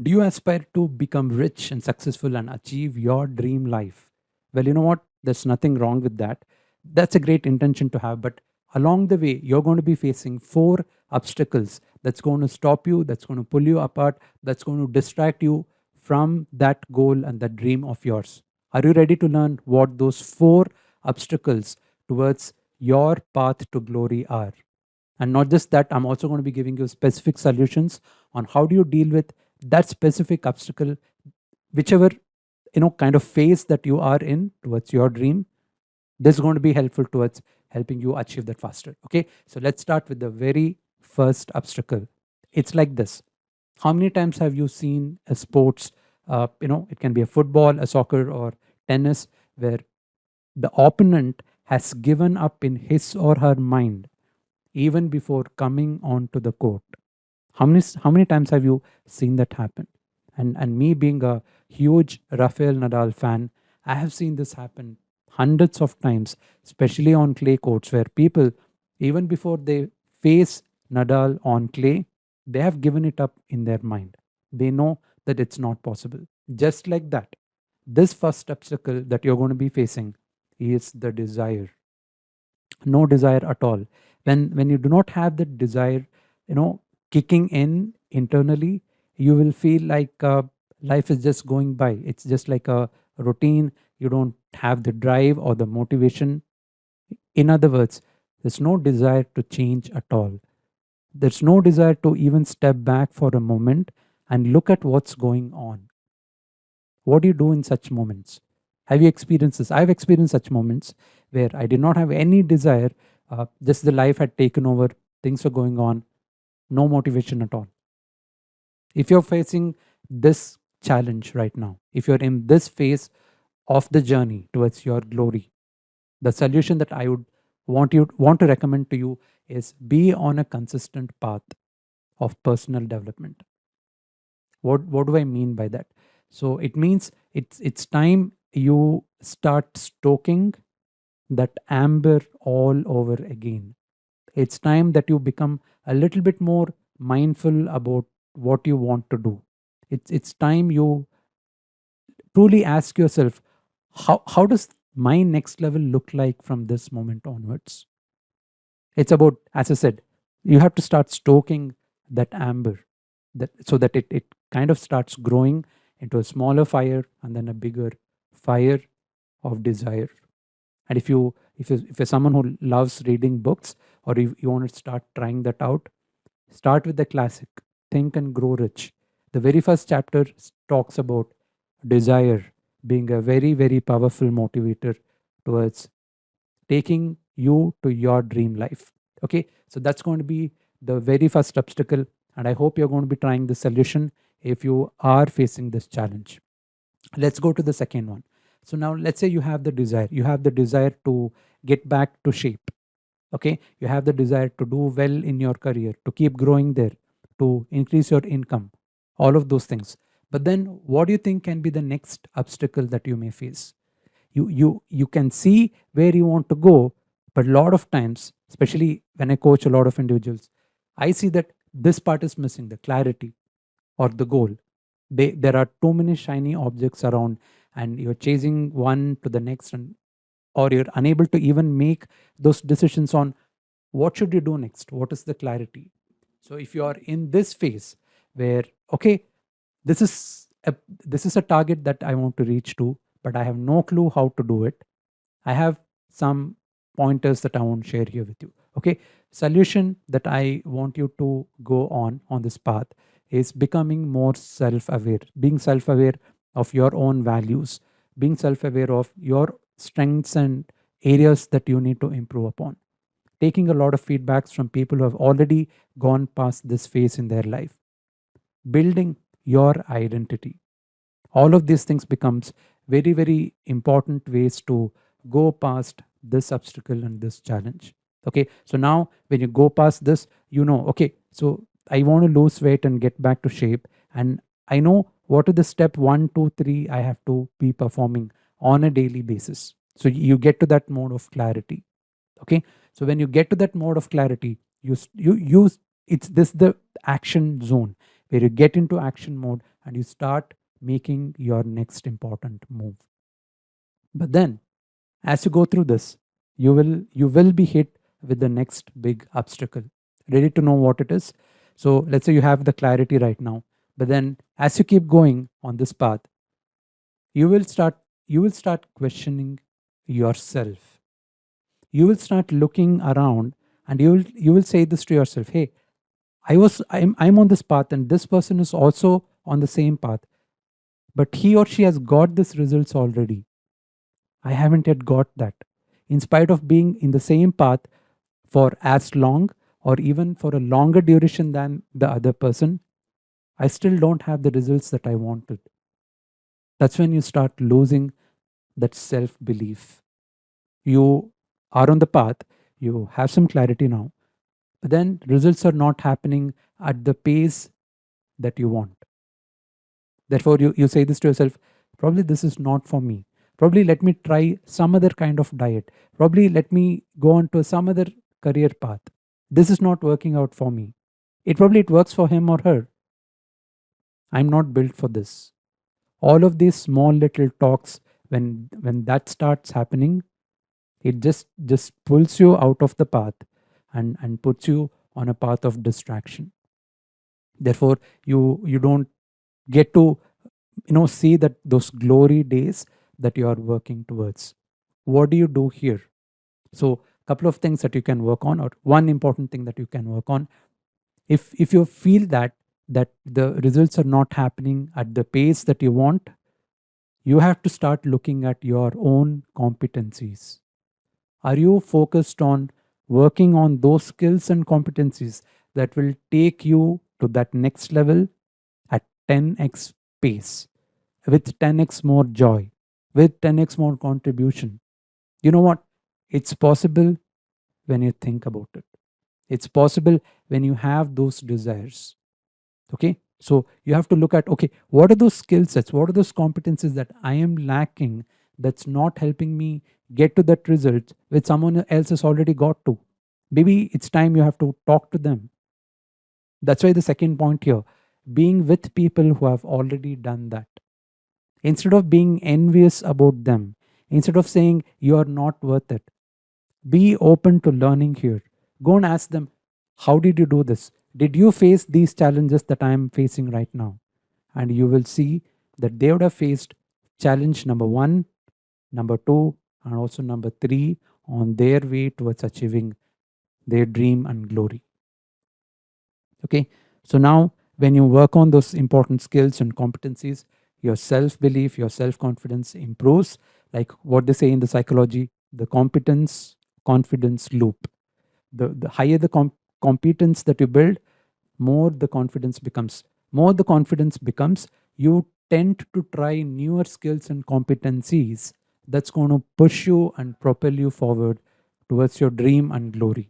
Do you aspire to become rich and successful and achieve your dream life? Well, you know what? There's nothing wrong with that. That's a great intention to have. But along the way, you're going to be facing four obstacles that's going to stop you, that's going to pull you apart, that's going to distract you from that goal and that dream of yours. Are you ready to learn what those four obstacles towards your path to glory are? And not just that, I'm also going to be giving you specific solutions on how do you deal with that specific obstacle, whichever kind of phase that you are in towards your dream. This is going to be helpful towards helping you achieve that faster. Okay, so let's start with the very first obstacle. It's like this. How many times have you seen a sports, it can be a football, a soccer, or tennis, where the opponent has given up in his or her mind even before coming onto the court? How many times have you seen that happen? And me being a huge Rafael Nadal fan, I have seen this happen hundreds of times, especially on clay courts, where people, even before they face Nadal on clay, they have given it up in their mind. They know that it's not possible. Just like that, this first obstacle that you're going to be facing is the desire. No desire at all. When you do not have the desire, you know kicking in internally, you will feel like life is just going by. It's just like a routine. You don't have the drive or the motivation. In other words, there's no desire to change at all. There's no desire to even step back for a moment and look at what's going on. What do you do in such moments? Have you experienced this? I've experienced such moments where I did not have any desire. Just the life had taken over, things were going on, no motivation at all. If you're facing this challenge right now, if you're in this phase of the journey towards your glory, the solution that I would want to recommend to you is be on a consistent path of personal development. What do I mean by that? So it means it's time you start stoking that amber all over again. It's time that you become a little bit more mindful about what you want to do. It's time you truly ask yourself, how does my next level look like from this moment onwards? It's about, as I said, you have to start stoking that amber, that so that it kind of starts growing into a smaller fire and then a bigger fire of desire. And if you're someone who loves reading books, or if you want to start trying that out, start with the classic Think and Grow Rich. The very first chapter talks about desire being a very, very powerful motivator towards taking you to your dream life. Okay, so that's going to be the very first obstacle, and I hope you're going to be trying the solution if you are facing this challenge. Let's go to the second one. So now let's say you have the desire to get back to shape. Okay, you have the desire to do well in your career, to keep growing there, to increase your income, all of those things. But then what do you think can be the next obstacle that you may face? You can see where you want to go, but a lot of times, especially when I coach a lot of individuals, I see that this part is missing, the clarity or the goal. There are too many shiny objects around, and you're chasing one to the next, and or you're unable to even make those decisions on what should you do next, what is the clarity. So if you are in this phase where, okay, this is a target that I want to reach to, but I have no clue how to do it, I have some pointers that I want to share here with you. Okay, solution that I want you to go on this path is becoming more self-aware, being self-aware of your own values, being self-aware of your strengths and areas that you need to improve upon, taking a lot of feedbacks from people who have already gone past this phase in their life, building your identity. All of these things becomes very, very important ways to go past this obstacle and this challenge. Okay, so now when you go past this, okay, so I want to lose weight and get back to shape, and I know what are the step 1 2 3 I have to be performing on a daily basis. So you get to that mode of clarity. Okay, so when you get to that mode of clarity, you use, it's this the action zone where you get into action mode and you start making your next important move. But then, as you go through this, you will be hit with the next big obstacle. Ready to know what it is? So let's say you have the clarity right now, but then as you keep going on this path, you will start you will start questioning yourself. You will start looking around, and you will say this to yourself, hey, I'm on this path, and this person is also on the same path, but he or she has got this results already. I haven't yet got that. In spite of being in the same path for as long or even for a longer duration than the other person, I still don't have the results that I wanted. That's when you start losing that self belief. You are on the path, you have some clarity now, but then results are not happening at the pace that you want. Therefore, you say this to yourself, probably this is not for me. Probably let me try some other kind of diet. Probably let me go on to some other career path. This is not working out for me. It works for him or her. I'm not built for this. All of these small little talks, when that starts happening, it just pulls you out of the path and puts you on a path of distraction. Therefore, you don't get to see that those glory days that you are working towards. What do you do here? So couple of things that you can work on, or one important thing that you can work on. If you feel that the results are not happening at the pace that you want, you have to start looking at your own competencies. Are you focused on working on those skills and competencies that will take you to that next level at 10x pace, with 10x more joy, with 10x more contribution? You know what? It's possible when you think about it. It's possible when you have those desires. Okay. So you have to look at, okay, what are those skill sets? What are those competencies that I am lacking, that's not helping me get to that result which someone else has already got to? Maybe it's time you have to talk to them. That's why the second point here, being with people who have already done that. Instead of being envious about them, instead of saying you are not worth it, be open to learning here. Go and ask them, how did you do this? Did you face these challenges that I am facing right now? And you will see that they would have faced challenge number one, number two, and also number three on their way towards achieving their dream and glory. Okay. So now, when you work on those important skills and competencies, your self belief, your self confidence improves. Like what they say in the psychology, the competence confidence loop. The higher the competence that you build, more the confidence becomes. More the confidence becomes, you tend to try newer skills and competencies that's going to push you and propel you forward towards your dream and glory.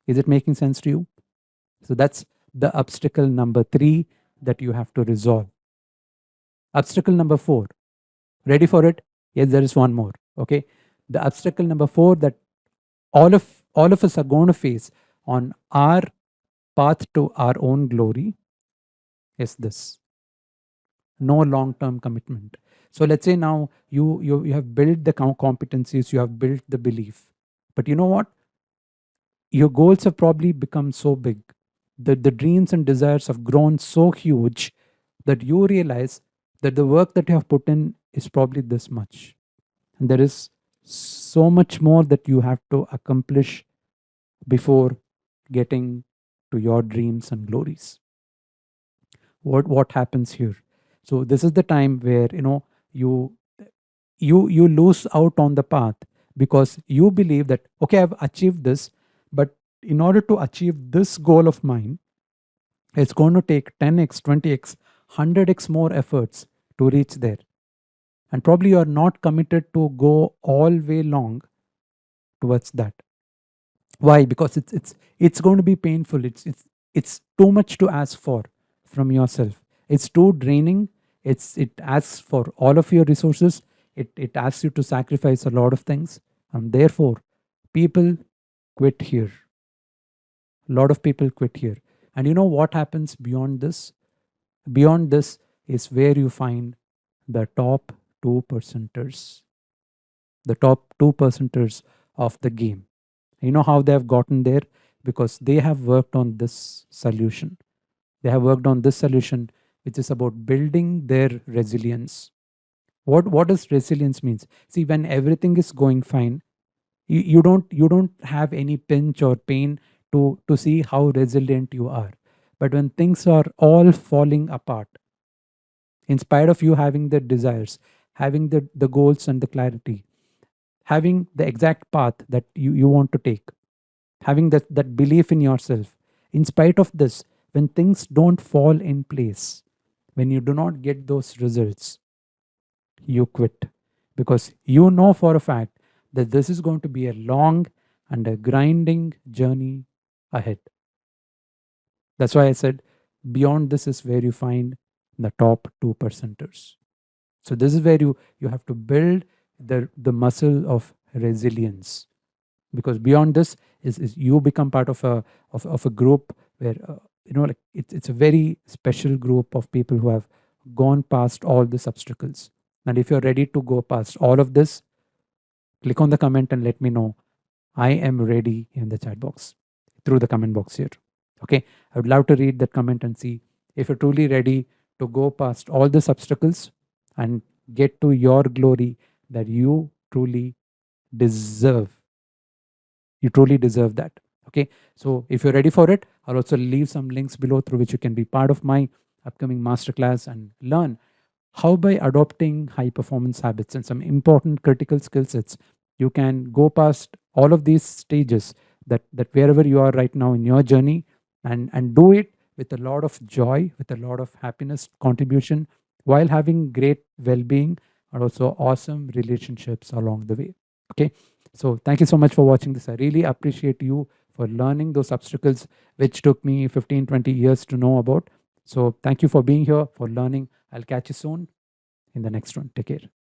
Is it making sense to you? So that's the obstacle number three that you have to resolve. Obstacle number four. Ready for it? Yes, there is one more. Okay. The obstacle number four that all of us are going to face on our path to our own glory is this: no long term commitment. So let's say now you have built the competencies, you have built the belief, but you know what? Your goals have probably become so big, the dreams and desires have grown so huge, that you realize that the work that you have put in is probably this much, and there is so much more that you have to accomplish before getting to your dreams and glories. What happens here? So this is the time where you you lose out on the path, because you believe that, okay, I've achieved this, but in order to achieve this goal of mine, it's going to take 10x, 20x, 100x more efforts to reach there. And probably you are not committed to go all way long towards that. Why? Because it's going to be painful. It's too much to ask for from yourself. It's too draining. It asks for all of your resources. It asks you to sacrifice a lot of things, and therefore people quit here. A lot of people quit here. And you know what happens beyond this? Beyond this is where you find the top 2 percenters, the top 2 percenters of the game. You know how they have gotten there? Because they have worked on this solution. They have worked on this solution, which is about building their resilience. What does resilience means? See, when everything is going fine, you don't have any pinch or pain to see how resilient you are. But when things are all falling apart, in spite of you having the desires, having the goals and the clarity, having the exact path that you want to take, having that belief in yourself, in spite of this, when things don't fall in place, when you do not get those results, you quit, because you know for a fact that this is going to be a long and a grinding journey ahead. That's why I said beyond this is where you find the top 2 percenters. So this is where you have to build the muscle of resilience, because beyond this is you become part of a group where like it's a very special group of people who have gone past all these obstacles. And if you're ready to go past all of this, click on the comment and let me know. I am ready in the chat box, through the comment box here. Okay, I would love to read that comment and see if you're truly ready to go past all these obstacles and get to your glory that you truly deserve. You truly deserve that. Okay, so if you're ready for it, I'll also leave some links below through which you can be part of my upcoming masterclass and learn how, by adopting high performance habits and some important critical skill sets, you can go past all of these stages, that wherever you are right now in your journey, and do it with a lot of joy, with a lot of happiness contribution, while having great well-being and also awesome relationships along the way. Okay, so thank you so much for watching this. I really appreciate you for learning those obstacles which took me 15-20 years to know about. So thank you for being here, for learning. I'll catch you soon in the next one. Take care.